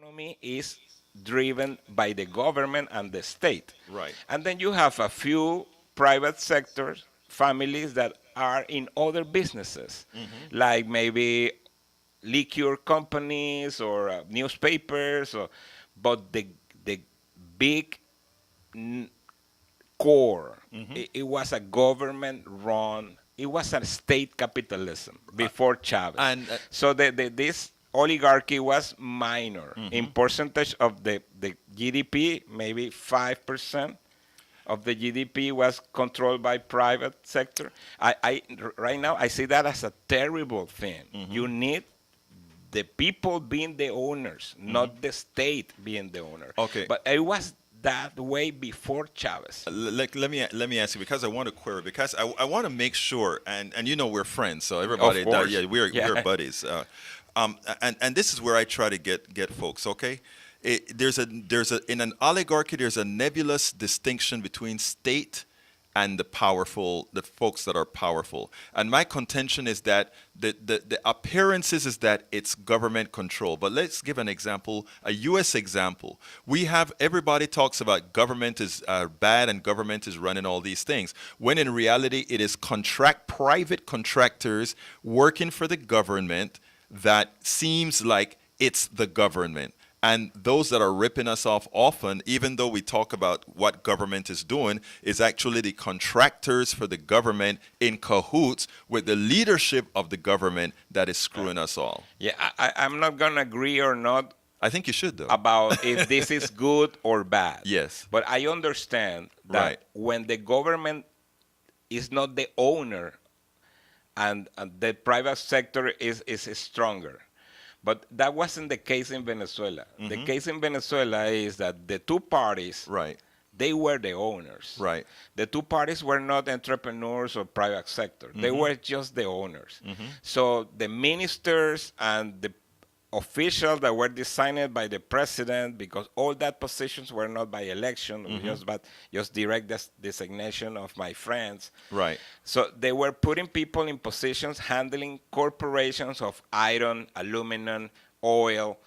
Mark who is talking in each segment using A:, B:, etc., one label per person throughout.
A: economy is driven by the government and the state.
B: Right.
A: And then you have a few private sectors, families that are in other businesses,
B: Hmm.
A: like maybe liquor companies or newspapers, or, but the big n- core,
B: Hmm.
A: it was a government run. It was a state capitalism before Chavez.
B: And
A: So this oligarchy was minor in
B: mhm.
A: percentage of the GDP, maybe 5% of the GDP was controlled by private sector. Right now I see that as a terrible thing.
B: Hmm.
A: You need the people being the owners,
B: Hmm.
A: not the state being the owner.
B: Okay.
A: But it was that way before Chavez.
B: Let me ask you, because I want to query, because I want to make sure, and we're friends, so
A: Of
B: everybody
A: course.
B: yeah, we're
A: Yeah.
B: buddies. And this is where I try to get folks. Okay, there's a in an oligarchy there's a nebulous distinction between state and the folks that are powerful. And my contention is that the appearances is that it's government control. But let's give an example, a U.S. example. Everybody talks about government is bad and government is running all these things, when in reality it is private contractors working for the government that seems like it's the government. And those that are ripping us off often, even though we talk about what government is doing, is actually the contractors for the government in cahoots with the leadership of the government that is screwing us all.
A: Yeah, I'm not going to agree or not
B: I think you should, though.
A: about if this is good or bad.
B: Yes.
A: But I understand that
B: Right.
A: when the government is not the owner and the private sector is stronger. But that wasn't the case in Venezuela. The
B: Mhm.
A: case in Venezuela is that the two parties,
B: Right.
A: they were the owners.
B: Right.
A: The two parties were not entrepreneurs or private sector. They
B: Mhm.
A: were just the owners.
B: Mhm.
A: So the ministers and the officials that were designed by the president, because all that positions were not by election, just direct designation of my friends.
B: Right.
A: So they were putting people in positions handling corporations of iron, aluminum, oil,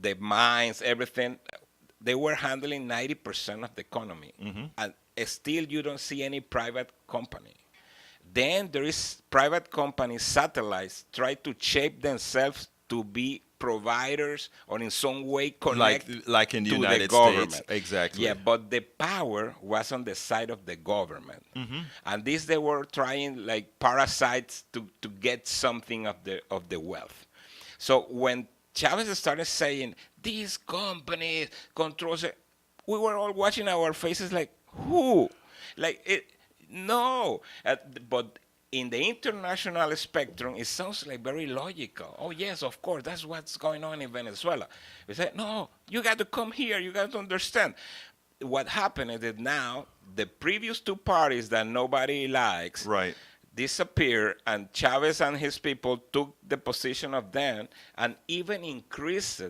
A: the mines, everything. They were handling 90% of the economy.
B: Mhm.
A: And still you don't see any private company. Then there is private companies, satellites, try to shape themselves to be providers or in some way connect
B: Like in the
A: to the
B: United
A: government.
B: States. Exactly.
A: Yeah, but the power was on the side of the government. And this they were trying like parasites to get something of the wealth. So when Chavez started saying these companies controls it, we were all watching our faces like who? Like it no. But in the international spectrum, it sounds like very logical. Oh yes, of course, that's what's going on in Venezuela. We say, no, you got to come here. You got to understand. What happened is that now the previous two parties that nobody likes
B: Right.
A: disappeared, and Chavez and his people took the position of them and even increased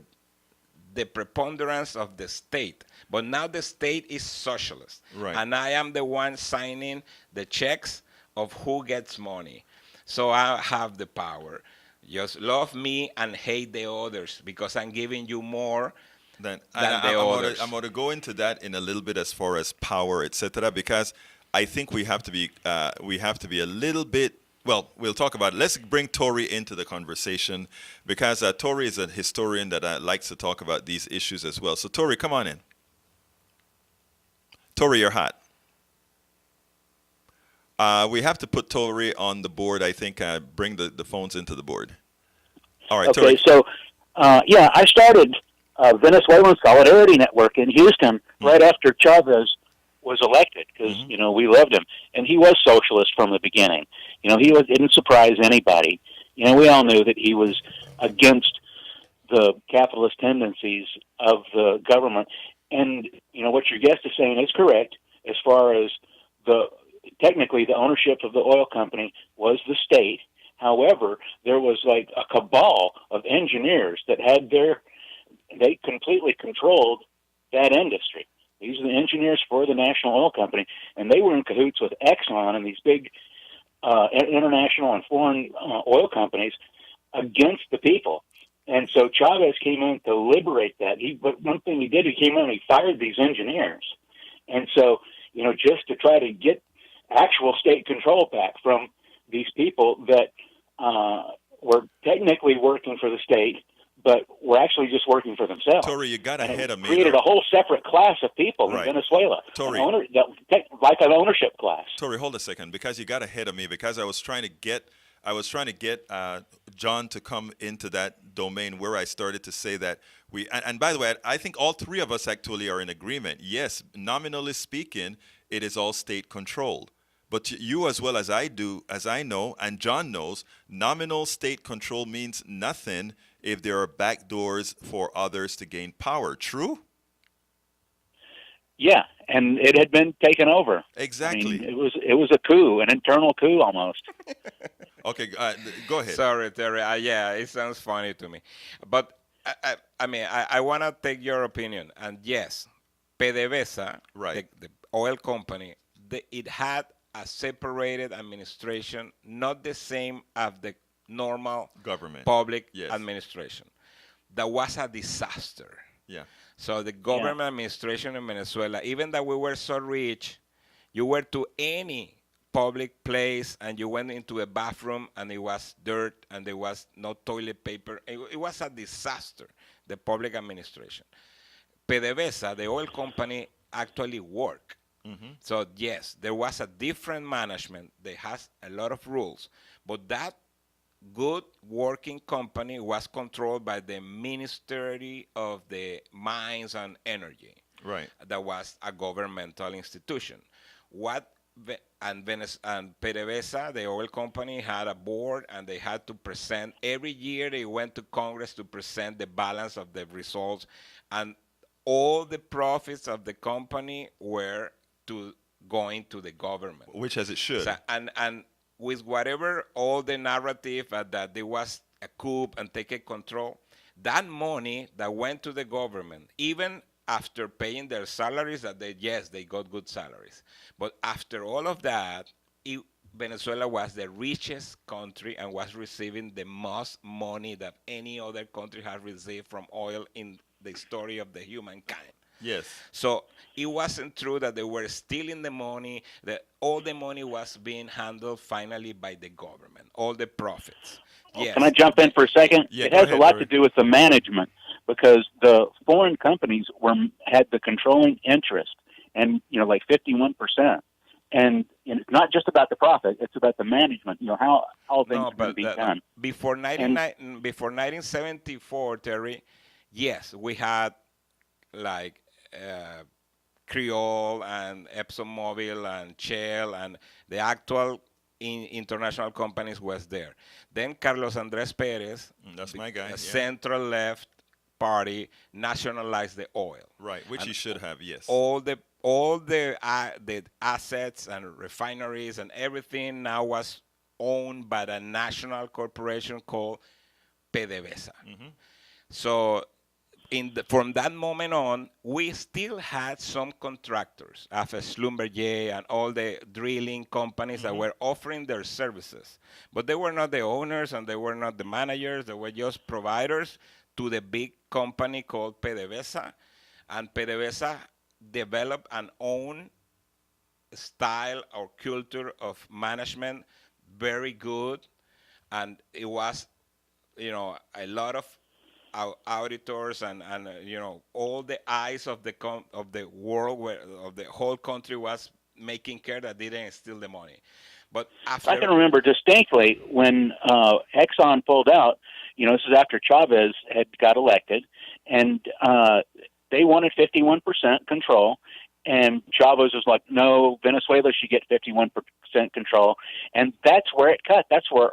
A: the preponderance of the state. But now the state is socialist.
B: Right.
A: And I am the one signing the checks of who gets money. So I have the power. Just love me and hate the others because I'm giving you more
B: Then
A: than the others.
B: I'm going to go into that in a little bit as far as power, etc. Because I think we have to be a little bit. Well, we'll talk about it. Let's bring Tori into the conversation because Tori is a historian that likes to talk about these issues as well. So Tori, come on in. Tori, you're hot. We have to put Tori on the board. I think bring the phones into the board. All right,
C: Okay,
B: Tori.
C: so yeah, I started Venezuelan Solidarity Network in Houston right after Chavez was elected because we loved him, and he was socialist from the beginning. Didn't surprise anybody. We all knew that he was against the capitalist tendencies of the government, and what your guest is saying is correct as far as technically the ownership of the oil company was the state. However, there was like a cabal of engineers that they completely controlled that industry. These are the engineers for the National Oil Company, and they were in cahoots with Exxon and these big international and foreign oil companies against the people. And so Chavez came in to liberate that. But one thing he did, he came in and he fired these engineers. And so, just to try to get actual state control back from these people that were technically working for the state, but were actually just working for themselves.
B: Tori, you got ahead of me.
C: Created a whole separate class of people in Venezuela.
B: Tori,
C: like an ownership class.
B: Tori, hold a second, because you got ahead of me, because I was trying to get John to come into that domain where I started to say that and by the way, I think all three of us actually are in agreement. Yes, nominally speaking, it is all state controlled. But you, as well as I do, as I know, and John knows, nominal state control means nothing if there are backdoors for others to gain power. True?
C: Yeah, and it had been taken over.
B: Exactly.
C: I mean, it was a coup, an internal coup almost.
B: Okay, go ahead.
A: Sorry, Terry. Yeah, it sounds funny to me. But, I want to take your opinion. And yes, PDVSA, the oil company, it had a separated administration, not the same as the normal
B: government
A: public administration. That was a disaster.
B: Yeah.
A: So the government administration in Venezuela, even though we were so rich, you were to any public place and you went into a bathroom and it was dirt and there was no toilet paper. It was a disaster, the public administration. PDVSA, the oil company, actually worked. Mm-hmm. So yes, there was a different management that has a lot of rules, but that good working company was controlled by the Ministry of the Mines and Energy.
B: Right.
A: That was a governmental institution. And PDVSA, the oil company, had a board, and they had to present every year. They went to Congress to present the balance of the results, and all the profits of the company were going to the government,
B: which as it should.
A: So, and with whatever all the narrative that there was a coup and taking control, that money that went to the government, even after paying their salaries, they got good salaries, but after all of that, Venezuela was the richest country and was receiving the most money that any other country has received from oil in the story of the humankind.
B: Yes.
A: So it wasn't true that they were stealing the money, that all the money was being handled finally by the government, all the profits. Yes.
C: Can I jump in for a second?
B: Yeah,
C: it has a lot
B: Barry.
C: to do with the management, because the foreign companies had the controlling interest, and like 51%. And it's not just about the profit; it's about the management. How things are going to be done.
A: Before 1974, Terry, yes, we had like Creole and ExxonMobil and Shell, and the actual international companies was there. Then Carlos Andres Perez,
B: that's my guy,
A: central left party, nationalized the oil.
B: Right, which he should have, yes.
A: All the assets and refineries and everything now was owned by the national corporation called PDVSA. Mm-hmm. So from that moment on, we still had some contractors, AFES Schlumberger and all the drilling companies that were offering their services. But they were not the owners and they were not the managers. They were just providers to the big company called PDVSA. And PDVSA developed an own style or culture of management, very good. And it was, a lot of auditors and all the eyes of the world, of the whole country, was making care that they didn't steal the money. But after,
C: I can remember distinctly when Exxon pulled out. This is after Chavez had got elected, and they wanted 51% control, and Chavez was like, "No, Venezuela should get 51% control," and that's where it cut. That's where.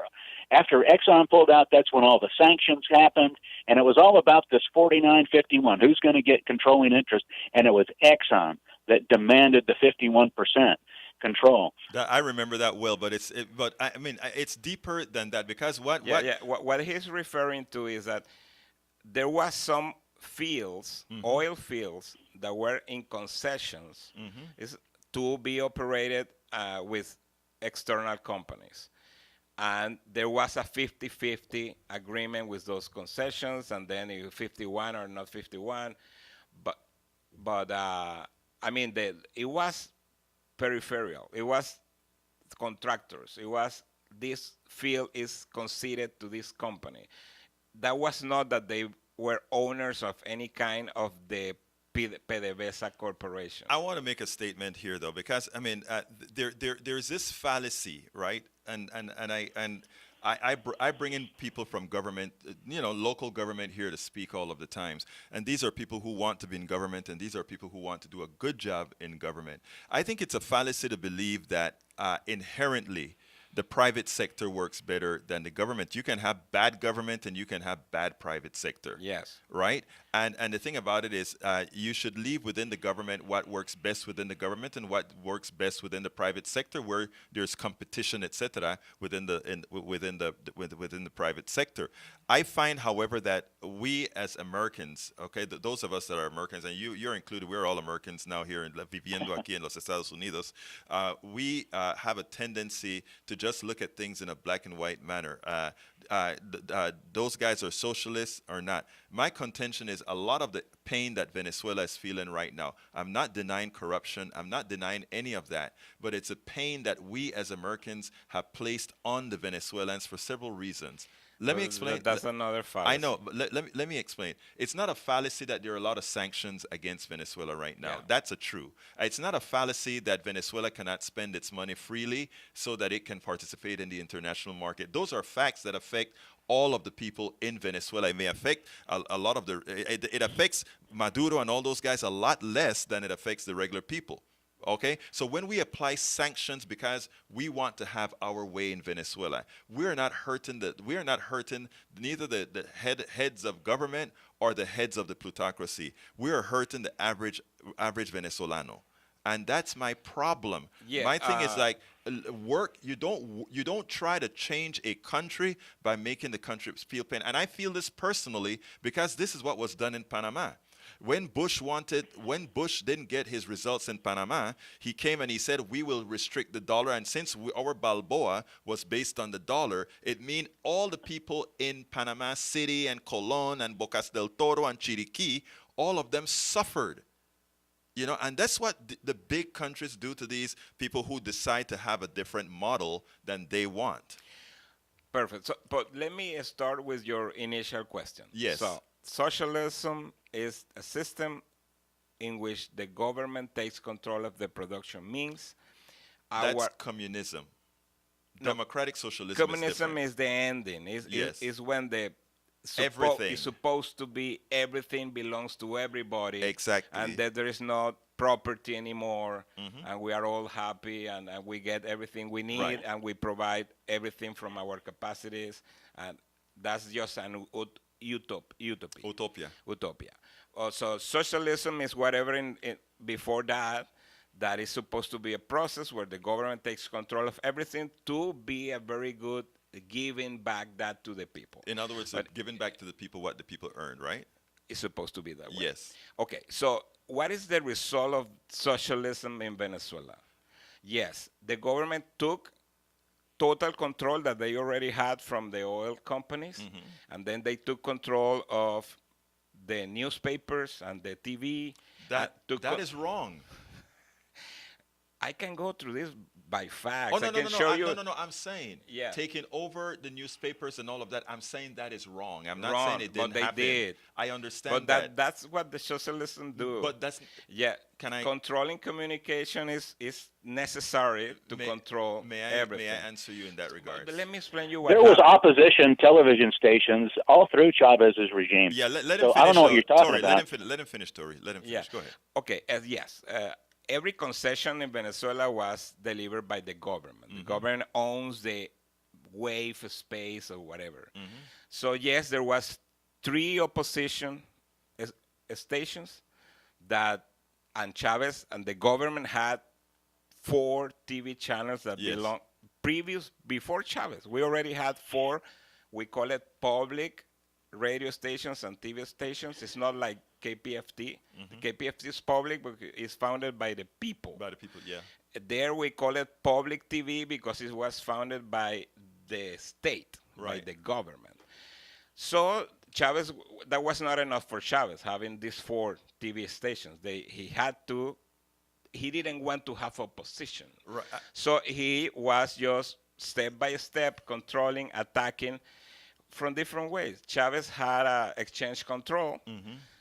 C: After Exxon pulled out, that's when all the sanctions happened, and it was all about this 49-51. Who's going to get controlling interest? And it was Exxon that demanded the 51% control.
B: I remember that well, but it's deeper than that, because what
A: he's referring to is that there was some fields, oil fields, that were in concessions is to be operated with external companies. and there was a 50-50 agreement with those concessions, and then 51 or not 51, but I mean it was peripheral. It was contractors. It was this field is conceded to this company. That was not that they were owners of any kind of the PDVSA corporation.
B: I want to make a statement here, though, because I mean, there's this fallacy, right? I bring in people from government, local government here to speak all of the times, and these are people who want to be in government, and these are people who want to do a good job in government. I think it's a fallacy to believe that inherently the private sector works better than the government. You can have bad government and you can have bad private sector.
A: Yes.
B: Right? And the thing about it is you should leave within the government what works best within the government and what works best within the private sector, where there's competition, etc., within the private sector. I find, however, that we as Americans, okay, those of us that are Americans, and you're included, we're all Americans now here viviendo aquí en los Estados Unidos, we have a tendency to just look at things in a black and white manner. Those guys are socialists or not. My contention is a lot of the pain that Venezuela is feeling right now. I'm not denying corruption. I'm not denying any of that. But it's a pain that we as Americans have placed on the Venezuelans for several reasons. Let me explain.
A: That's another fallacy.
B: I know, but let me explain. It's not a fallacy that there are a lot of sanctions against Venezuela right now.
A: Yeah.
B: That's a true. It's not a fallacy that Venezuela cannot spend its money freely so that it can participate in the international market. Those are facts that affect all of the people in Venezuela. It may affect a lot of it affects Maduro and all those guys a lot less than it affects the regular people. Okay, so when we apply sanctions because we want to have our way in Venezuela, we're not hurting neither the heads of government or the heads of the plutocracy. We are hurting the average Venezolano, and that's my problem.
A: Yeah,
B: my thing is like work. You don't try to change a country by making the country feel pain. And I feel this personally because this is what was done in Panama. When Bush didn't get his results in Panama, he came and he said, we will restrict the dollar. And since our Balboa was based on the dollar, it means all the people in Panama City and Colon and Bocas del Toro and Chiriquí, all of them suffered. And that's what the big countries do to these people who decide to have a different model than they want.
A: Perfect. So, but let me start with your initial question.
B: Yes.
A: So, socialism is a system in which the government takes control of the production means.
B: That's communism. Democratic socialism
A: communism is the ending. Is when the
B: everything
A: is supposed to be everything belongs to everybody.
B: Exactly.
A: And that there is no property anymore, and we are all happy, and we get everything we need,
B: Right.
A: and we provide everything from our capacities, and that's just an utopia. So socialism is whatever before that is supposed to be a process where the government takes control of everything to be a very good giving back that to the people.
B: In other words, giving back to the people what the people earned, right?
A: It's supposed to be that way.
B: Yes.
A: Okay, so what is the result of socialism in Venezuela? Yes, the government took total control that they already had from the oil companies, and then they took control of the newspapers and the TV.
B: That is wrong.
A: I can go through this by facts.
B: Oh, no,
A: I
B: no,
A: can
B: no,
A: show
B: no,
A: you.
B: no, I'm saying taking over the newspapers and all of that. I'm saying that is wrong. I'm not saying it didn't
A: but they
B: happen.
A: did.
B: I understand
A: But that's what the socialists do.
B: But that's
A: controlling communication is necessary to control everything.
B: May I answer you in that regard?
A: But let me explain you what
C: there was
A: happened.
C: opposition television stations all through Chavez's regime.
B: Yeah, let him finish.
C: So I don't know what you're talking
B: Tori,
C: about.
B: Let him finish, Tori. Let him finish.
A: Yeah.
B: Go ahead.
A: Okay. Yes. Every concession in Venezuela was delivered by the government. The government owns the wave space or whatever. So yes, there was 3 opposition stations and Chavez and the government had 4 TV channels that belong before Chavez. We already had 4. We call it public radio stations and TV stations. It's not like KPFT. KPFT is public, but it's founded by the people.
B: By the people, yeah.
A: There we call it public TV because it was founded by the state, by
B: Right.
A: the government. So Chavez, that was not enough for Chavez having these 4 TV stations. He didn't want to have opposition.
B: Right.
A: So he was just step by step controlling, attacking from different ways. Chavez had exchange control.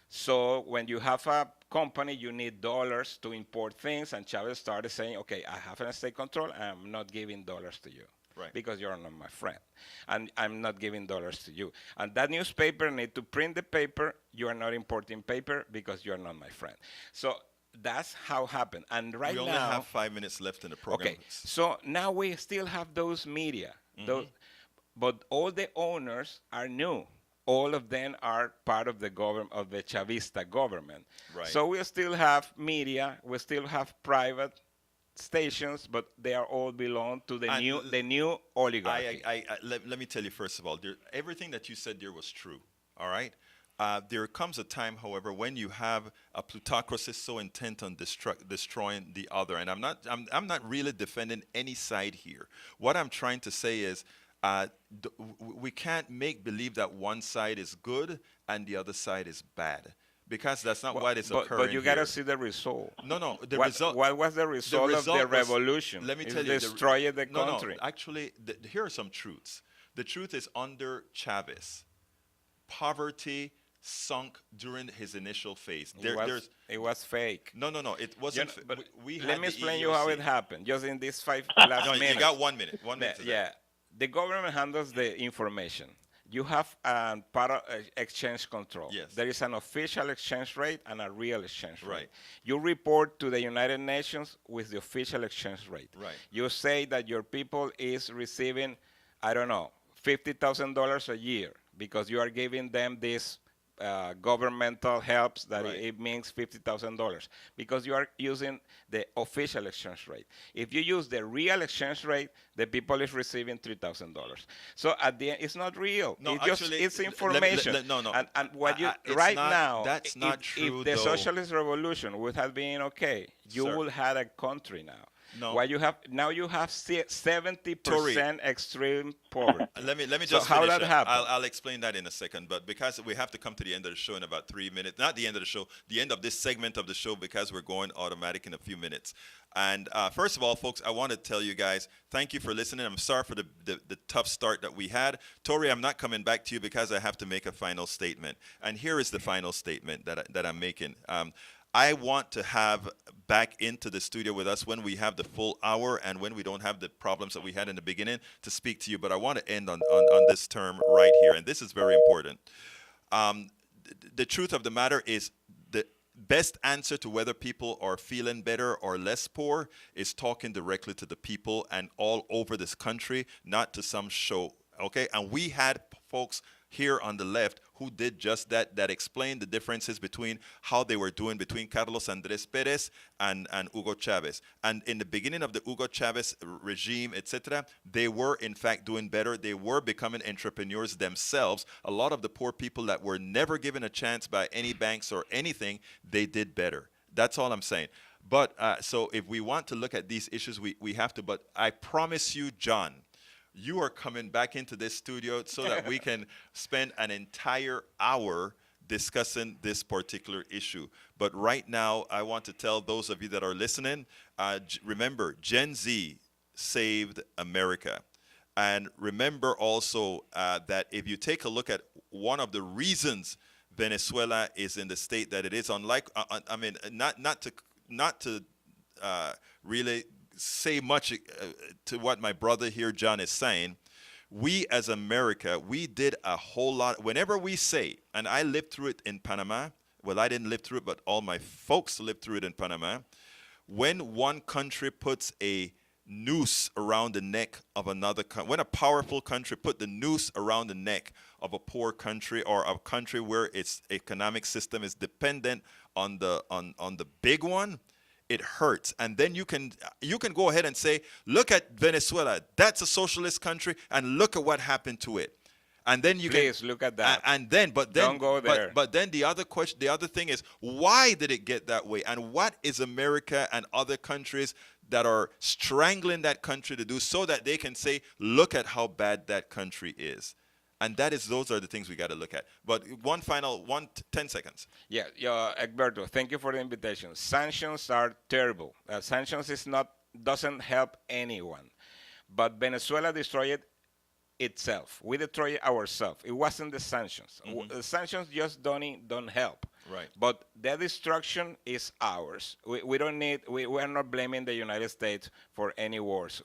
A: So when you have a company, you need dollars to import things. And Chavez started saying, okay, I have an state control. And I'm not giving dollars to you.
B: Right.
A: Because you're not my friend. And I'm not giving dollars to you. And that newspaper need to print the paper. You are not importing paper because you're not my friend. So that's how it happened. And right
B: We
A: now,
B: only have 5 minutes left in the program.
A: okay, so now we still have those media, but all the owners are new. All of them are part of the government, of the Chavista government.
B: Right.
A: So we still have media, we still have private stations, but they are all belong to the
B: And
A: new oligarchy.
B: Let me tell you, first of all, everything that you said there was true. All right. There comes a time, however, when you have a plutocracy so intent on destroying the other, and I'm not really defending any side here. What I'm trying to say is, we can't make believe that one side is good and the other side is bad, because that's not what is occurring.
A: But you got to
B: here.
A: see the result.
B: No,
A: What was the result of the revolution?
B: Let me
A: It
B: tell you,
A: destroyed the country.
B: No, actually, here are some truths. The truth is, under Chavez, poverty sunk during his initial phase.
A: It was fake.
B: No, it wasn't.
A: But
B: we
A: let
B: had
A: me
B: the
A: explain you how
B: EEOC.
A: it happened. Just in these 5 last
B: No,
A: minutes.
B: you got 1 minute. 1 minute.
A: Yeah, the government handles the information. You have exchange control.
B: Yes.
A: There is an official exchange rate and a real exchange rate.
B: Right.
A: You report to the United Nations with the official exchange rate.
B: Right.
A: You say that your people is receiving, I don't know, $50,000 a year because you are giving them this governmental helps that
B: Right.
A: it means $50,000 because you are using the official exchange rate. If you use the real exchange rate, the people is receiving $3,000. So at the end, it's not real.
B: No,
A: It's just
B: actually,
A: it's
B: let me-
A: information.
B: no.
A: And what you
B: It's
A: right
B: not-
A: now,
B: that's not
A: if
B: true,
A: the
B: though.
A: socialist revolution would have been okay, you
B: Sir.
A: will have a country now.
B: No.
A: What you have now, you have 70% extreme poverty.
B: Let me
A: So
B: just
A: how
B: finish
A: that happened?
B: I'll explain that in a second, but because we have to come to the end of the show in about 3 minutes, not the end of the show, the end of this segment of the show, because we're going automatic in a few minutes. And first of all, folks, I want to tell you guys, thank you for listening. I'm sorry for the tough start that we had. Tori, I'm not coming back to you because I have to make a final statement. And here is the final statement that I'm making. I want to have back into the studio with us when we have the full hour and when we don't have the problems that we had in the beginning to speak to you. But I want to end on this term right here. And this is very important. The truth of the matter is, the best answer to whether people are feeling better or less poor is talking directly to the people and all over this country, not to some show. Okay? And we had folks here on the left who did just that explained the differences between how they were doing between Carlos Andrés Pérez and Hugo Chavez. And in the beginning of the Hugo Chavez regime, etc., they were in fact doing better. They were becoming entrepreneurs themselves. A lot of the poor people that were never given a chance by any banks or anything, they did better. That's all I'm saying. But so if we want to look at these issues, we have to. But I promise you, John, you are coming back into this studio so that we can spend an entire hour discussing this particular issue. But right now, I want to tell those of you that are listening, remember, Gen Z saved America. And remember also that if you take a look at one of the reasons Venezuela is in the state that it is, unlike, I mean, not to really say much to what my brother here, John, is saying. We as America, we did a whole lot. Whenever we say, and I lived through it in Panama, well, I didn't live through it, but all my folks lived through it in Panama. When one country puts a noose around the neck of another country, when a powerful country put the noose around the neck of a poor country, or a country where its economic system is dependent on the big one, it hurts. And then you can go ahead and say, look at Venezuela. That's a socialist country, and look at what happened to it. And then you
A: Please look at that.
B: And then,
A: Don't go there.
B: But then the other question, the other thing is, why did it get that way? And what is America and other countries that are strangling that country to do so that they can say, look at how bad that country is? And those are the things we got to look at. But 10 seconds.
A: Yeah, Egberto, thank you for the invitation. Sanctions are terrible. Sanctions doesn't help anyone. But Venezuela destroyed itself. We destroyed ourselves. It wasn't the sanctions. The sanctions just don't help.
B: Right.
A: But their destruction is ours. We don't need. We are not blaming the United States for any wars.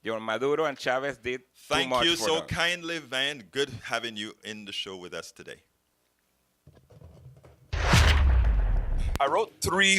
A: Maduro and Chavez did too much.
B: Thank you
A: for
B: so
A: us.
B: kindly, Van. Good having you in the show with us today.
D: I wrote 3